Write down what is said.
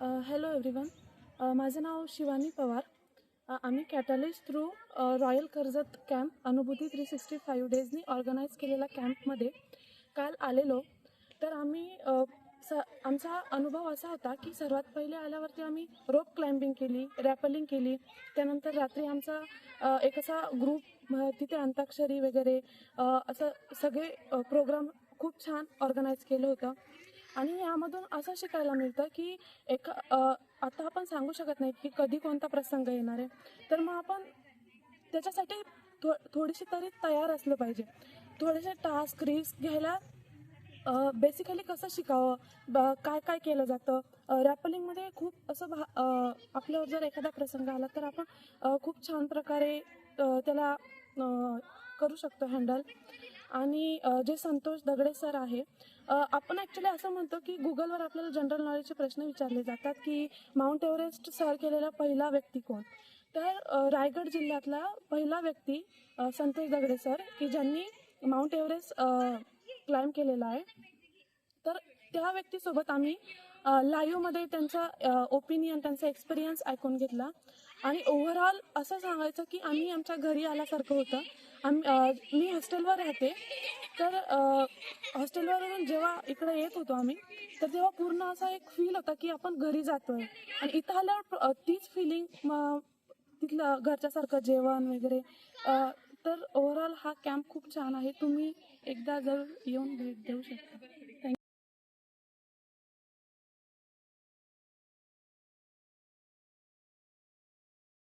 Hello everyone. माझं नाव शिवानी पवार. आम्ही catalyst through royal Karjat camp अनुभूती 365 डेजनी ऑर्गनाईज केलेल्या कॅम्पमध्ये काल आलेलो. तर आम्ही आमचा अनुभव असा होता की सर्वात पहिले आल्यावरती आम्ही रोप क्लाइम्बिंग केली, रॅपलिंग केली. त्यानंतर रात्री आमचा एक असा ग्रुप तिथे अंताक्षरी वगैरे असं सगळे प्रोग्राम खूप छान ऑर्गनाईज केलं होतं. आणि यामधून असं शिकायला मिळतं की आता आपण सांगू शकत नाही की कधी कोणता प्रसंग येणार आहे. तर मग आपण त्याच्यासाठी थोडीशी तरी तयार असलं पाहिजे. थोडेसे टास्क रिस्क घ्यायला बेसिकली कसं शिकावं, काय काय केलं जातं. रॅपलिंगमध्ये खूप असं आपल्यावर जर एखादा प्रसंग आला तर आपण खूप छान प्रकारे त्याला करू शकतो हँडल. आणि जे संतोष दगडे सर आहे, आपण ॲक्च्युली असं म्हणतो की गुगलवर आपल्याला जनरल नॉलेजचे प्रश्न विचारले जातात की माउंट एव्हरेस्ट सर केलेला पहिला व्यक्ती कोण. तर रायगड जिल्ह्यातला पहिला व्यक्ती संतोष दगडे सर की ज्यांनी माउंट एव्हरेस्ट क्लाइम्ब केलेला आहे. तर त्या व्यक्तीसोबत आम्ही लाईव्हमध्ये त्यांचा ओपिनियन, त्यांचा एक्सपिरियन्स ऐकून घेतला. आणि ओव्हरऑल असं सांगायचं की आम्ही आमच्या घरी आल्यासारखं होतं. मी हॉस्टेलवर राहते. तर हॉस्टेलवरून जेव्हा इकडे येत होतो आम्ही, तर तेव्हा पूर्ण असा एक फील होता की आपण घरी जातोय. आणि इथं आल्यावर तीच फिलिंग, तिथलं घरच्यासारखं जेवण वगैरे. तर ओव्हरऑल हा कॅम्प खूप छान आहे. तुम्ही एकदा जरूर येऊन भेट देऊ शकता.